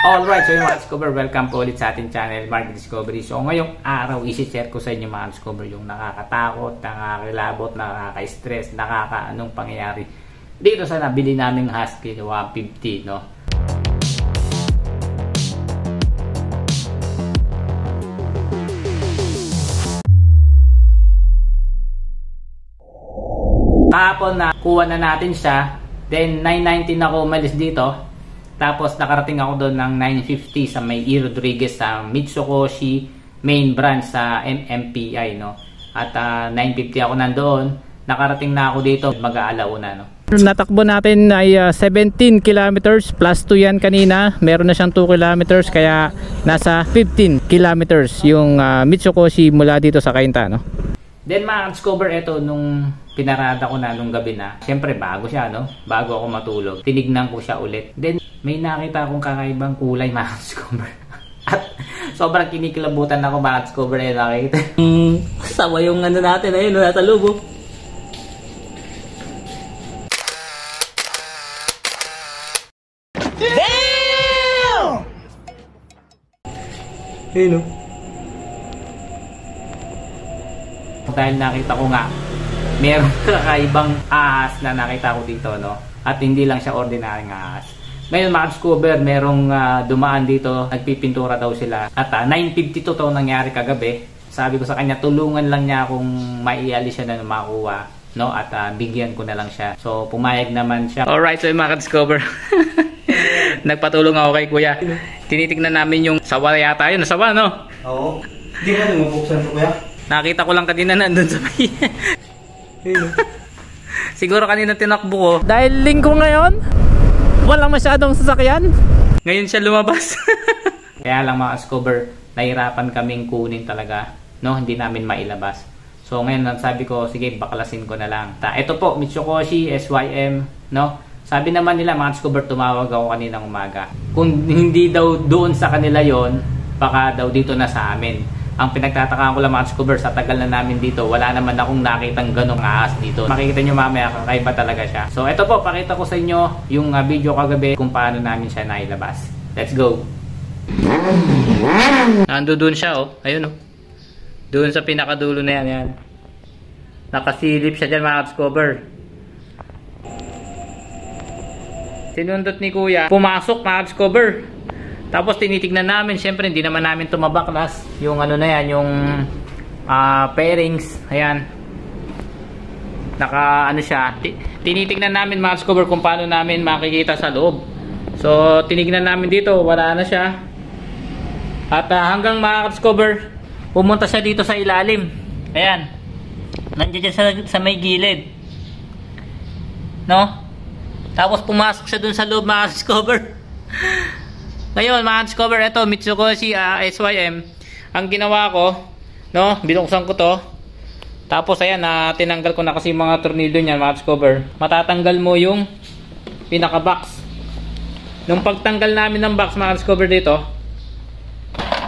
Alright, so yung mga Discover, welcome po ulit sa ating channel, Mark Discovery. So ngayong araw, isi-share ko sa inyo mga Discover yung nakakatakot, nakakilabot, nakaka-stress, nakaka-anong pangyayari dito sa nabili naming Husky 150, no? Kahapon na kuha na natin siya, then 919 ako umalis dito. Tapos nakarating ako doon ng 950 sa may E. Rodriguez sa Mitsukoshi main branch sa MMPI, no. At 950 ako nandoon. Nakarating na ako dito mag-aalauna, no. Natakbo natin ay 17 kilometers plus 2 yan kanina. Meron na siyang 2 kilometers kaya nasa 15 kilometers yung Mitsukoshi mula dito sa Cainta, no. Then ma-discover ito nung pinarada ko na nung gabi na. Siyempre bago siya, no? Bago ako matulog. Tinignan ko siya ulit. Then may nakita akong kakaibang kulay, ma-discover. At sobrang kinikilabutan ako, ma-discover eh, nakita. Sawa yung ano natin, ayun, nasa loob. Damn! Ayun, no? Dahil nakita ko nga meron kakaibang ahas na nakita ko dito, no? At hindi lang siya ordinaryong ahas. Ngayon ma-discover merong dumaan dito, nagpipintura daw sila. At 9:52 to nangyari kagabi. Sabi ko sa kanya tulungan lang niya kung maialis siya na makuha, no? At bigyan ko na lang siya. So pumayag naman siya. Alright, so yung ma-discover nagpatulong ako kay kuya. Tinitignan namin yung sawa yata yun. Sawa, no? Oo. Hindi ka lumubuksan ko, kuya. Nakita ko lang kanina nandun sa may siguro kanina tinakbo ko. Dahil linggo ngayon, walang masyadong sasakyan. Ngayon siya lumabas. Kaya lang mga Discover, nahirapan kaming kunin talaga, no? Hindi namin mailabas. So ngayon sabi ko, sige baklasin ko na lang. Ito po, Mitsukoshi SYM, no? Sabi naman nila mga Discover, tumawag ako kaninang umaga. Kung hindi daw doon sa kanila yon, baka daw dito na sa amin. Ang pinagtatakaan ko lang mga Discover, sa tagal na namin dito, wala naman akong nakitang ganong ahas dito. Makikita nyo mamaya, kakaiba talaga siya. So ito po, pakita ko sa inyo yung video kagabi kung paano namin siya nailabas. Let's go! Nando doon siya, oh. Ayun, oh. Doon sa pinakadulo na yan, yan. Nakasilip siya dyan mga Discover. Sinundot ni kuya, pumasok mga Discover. Tapos tinitignan namin, syempre hindi naman namin tumabaklas yung ano na yan, yung pairings, ayan. Naka ano siya, tinitignan namin mga Discover kung paano namin makikita sa loob. So tinignan namin dito, wala na siya. At hanggang mga Discover, pumunta siya dito sa ilalim. Ayan. Nandiyan sa may gilid. No? Tapos pumasok siya dun sa loob mga Discover. Ngayon mga Discover, ito Mitsukoshi SYM. Ang ginawa ko, no, binuksan ko to. Tapos ayan, tinanggal ko na kasi mga tornilyo niyan mga Discover. Matatanggal mo yung pinaka box. Nung pagtanggal namin ng box mga Discover dito,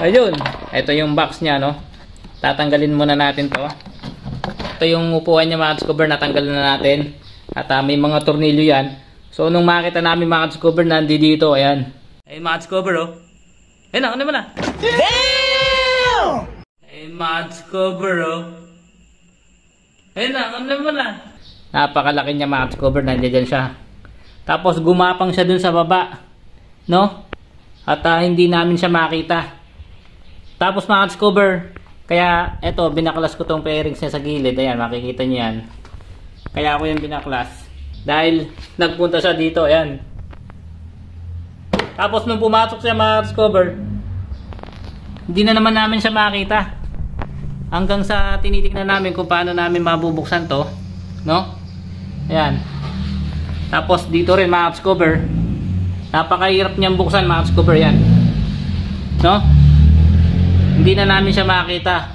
ayun, ito yung box niya, no. Tatanggalin muna natin to. Ito yung upuan niya mga Discover, natanggal na natin. At may mga tornilyo yan. So nung makita namin mga Discover, nandito, ayan. Ayun mga Discover, oh. Ayun, ano naman na? Damn! Ayun mga Discover, oh. Ayun, ano naman na? Napakalaki niya mga Discover, nandiyan siya. Tapos gumapang siya dun sa baba, no? At hindi namin siya makita. Tapos mga Discover, kaya eto, binaklas ko tong pairings niya sa gilid. Ayan, makikita niyo yan. Kaya ako yung binaklas. Dahil nagpunta siya dito, ayan. Tapos nung pumasok siya mga Discover, hindi na naman namin siya makita. Hanggang sa tinitignan namin kung paano namin mabubuksan to, no? Ayan. Tapos dito rin mga Discover, napakahirap niyang buksan mga Discover, yan. No? Hindi na namin siya makita.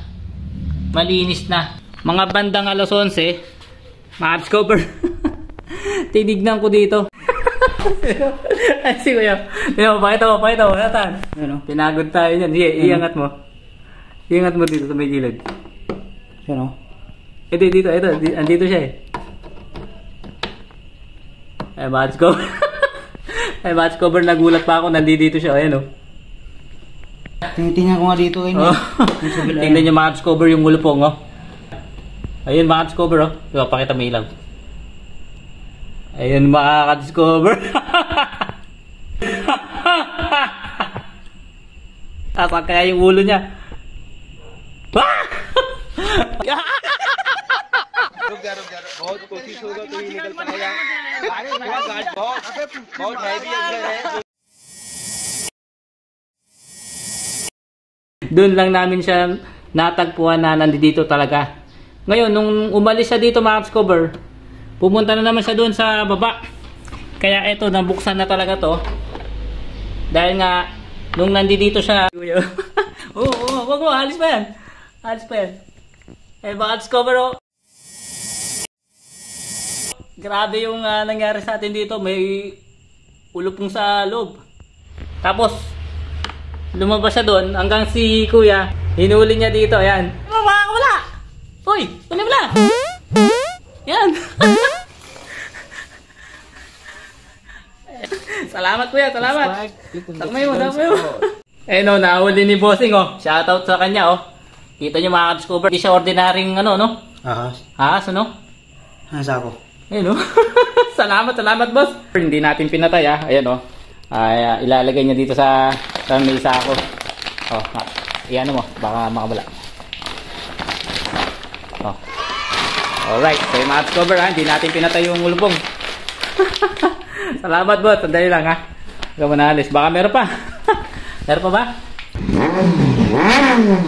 Malinis na. Mga bandang alas 11, mga Discover, tinignan ko dito. Ay, si kuya. Pakita mo. Natan. Ano? Pinagod tayo niyan. Sige, iangat mo. Iangat mo dito sa may gilid. Ano? Dito. Andito siya eh. Let's go. Ay, match cover, nagulat pa ako. Nandito siya. Ayan, oh. Tinitingnan ko nga dito eh. Oh. Tingnan niyo match cover yung gulupong, oh. Ayun, match cover, oh. Diba, pakita mo ilaw. Ayun, makaka-discover. Asan kaya yung ulo niya? बहुत कोशिश होगा तो ही निकल पाएगा बहुत हैवी अंदर है Doon lang namin siya natagpuan na nandito talaga. Ngayon, nung umalis siya dito mga cover, pumunta na naman siya doon sa baba. Kaya eto, nabuksan na talaga to. Dahil nga, nung nandito siya, oo, wag mo, alis pa yan. Alis pa yan. Eh, mga cover, oh. Grabe yung nangyari sa atin dito. May ulupong sa loob. Tapos, lumabas siya doon hanggang si kuya, hinuli niya dito. Ayan. Wala! Uy! Wala! Yan! Salamat kuya, salamat. Takmay mo. Eh no, nahuli ni Bossing, oh. Shoutout sa kanya, oh. Kita niyo mga discover, hindi siya ordinaryong ano, no? Ahas, ano? Nasa ako. Ayun, oh. Salamat boss. Hindi natin pinatay, ah. Ayan, oh. Ay, ilalagay niya dito sa may sako. Oh, iyan mo, baka makabala. Oh. Alright, so yung mga cover, ha, hindi natin pinatay yung ulubong. Salamat boss, sandali lang, ha. Huwag mo na alis, baka meron pa. Meron pa ba?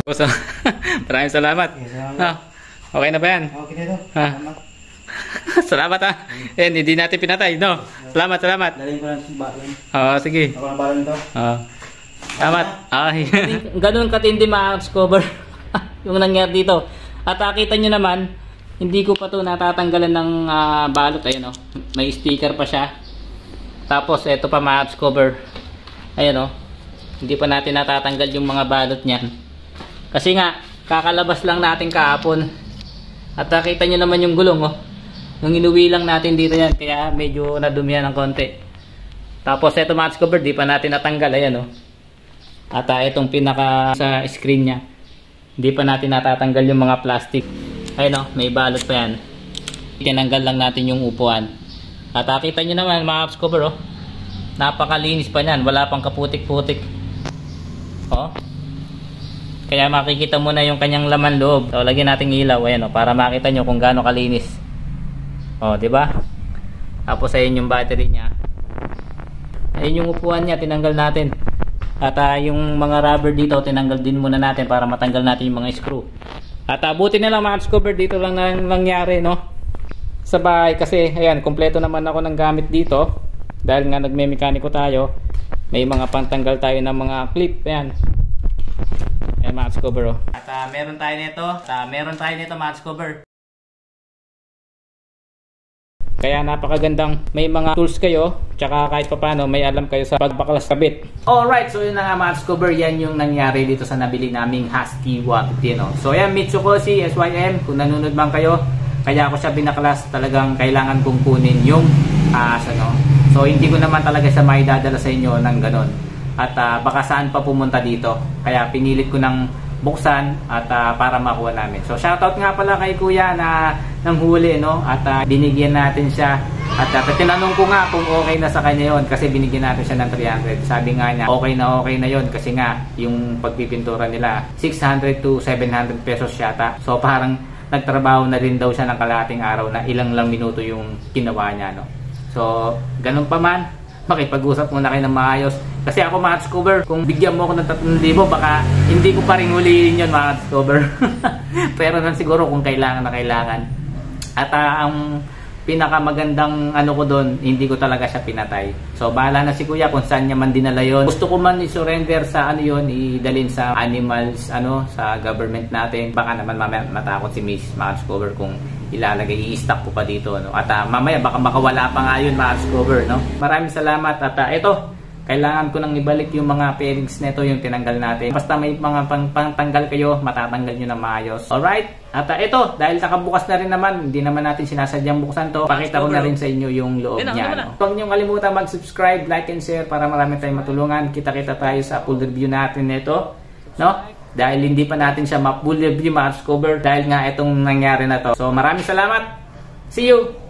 Boss, maraming salamat. Okay na ba yan? Okay na ito. Salamat, ha. Eh, hindi natin pinatay, no? Salamat. Dalhin ko lang sa balon. Oo, sige. Ako ng balon to. Salamat. Ay. Ganun katindi ma-discover yung nangyari dito. At nakita nyo naman, hindi ko pa to natatanggalan ng balot. Ayan, oh. May sticker pa siya. Tapos, eto pa ma-discover. Ayan, oh. Hindi pa natin natatanggal yung mga balot niyan. Kasi nga, kakalabas lang natin kahapon. At nakita nyo naman yung gulong, oh. Nung inuwi lang natin dito yan, kaya medyo nadumihan ng konti. Tapos eto match cover, di pa natin natanggal, ayan, oh. At itong pinaka sa screen nya, di pa natin natatanggal yung mga plastic. Ayun, oh, may balot pa yan. Tinanggal lang natin yung upuan. At kita nyo naman mga match cover, oh. Napakalinis pa nyan, wala pang kaputik-putik. Oh. Kaya makikita mo na yung kanyang laman loob. So lagyan natin ilaw, ayan, oh, para makita nyo kung gaano kalinis. Oh, 'di ba? Tapos ayun yung battery niya. Ayun yung upuan niya, tinanggal natin. At yung mga rubber dito, tinanggal din muna natin para matanggal natin yung mga screw. At buti na lang mga discover dito lang nangyari, no? Sa bahay kasi, ayan, kompleto naman ako ng gamit dito. Dahil nga nagme-mekaniko tayo, may mga pantanggal tayo ng mga clip, ayan. Ayan mga discover, oh. At meron tayo nito, mga discover. Kaya napakagandang may mga tools kayo, tsaka kahit papano may alam kayo sa pagbaklas kabit. Alright, so yun na nga mga discover, yan yung nangyari dito sa nabili naming Husky 150, no? So yan, Mitsukoshi SYM, kung nanonood man kayo, kaya ako siya binaklas, talagang kailangan kong kunin yung no? So hindi ko naman talaga siya maidadala sa inyo ng ganon. At baka saan pa pumunta dito, kaya pinilit ko ng buksan at para makuha namin. So shoutout nga pala kay kuya na nang huli, no? At binigyan natin siya. At tinanong ko nga kung okay na sa kanya yon, kasi binigyan natin siya ng 300. Sabi nga niya okay na yon, kasi nga yung pagpipintura nila 600 to 700 pesos yata. So parang nagtrabaho na rin daw siya ng kalahating araw na ilang lang minuto yung ginawa niya, no? So ganun pa man, makipag-usap muna kayo ng maayos. Kasi ako mga discover, kung bigyan mo ako ng 3,000, baka hindi ko pa rin huliin yun mga discover. Pero nan siguro kung kailangan na kailangan. At ang pinakamagandang ano ko doon, hindi ko talaga siya pinatay. So bahala na si kuya kung saan niya man dinala yun. Gusto ko man i-surrender sa ano yun, idalin sa animals, ano, sa government natin. Baka naman matakot si Miss mga discover kung ilalagay, i-stock ko pa dito, no? At mamaya baka makawala pa nga yun mga discover, no? Maraming salamat. At ito, kailangan ko nang ibalik yung mga pairings nito, yung tinanggal natin. Basta may mga pangtanggal kayo, matatanggal nyo na maayos. Alright? At ito, dahil nakabukas na rin naman, hindi naman natin sinasadyang buksan to, pakita ko na rin sa inyo yung loob niya. Huwag nyo kalimutan mag-subscribe, like and share para marami tayong matulungan. Kita-kita tayo sa full review natin nito, no? Dahil hindi pa natin siya ma-full review, ma-cover dahil nga itong nangyari na to. So maraming salamat. See you!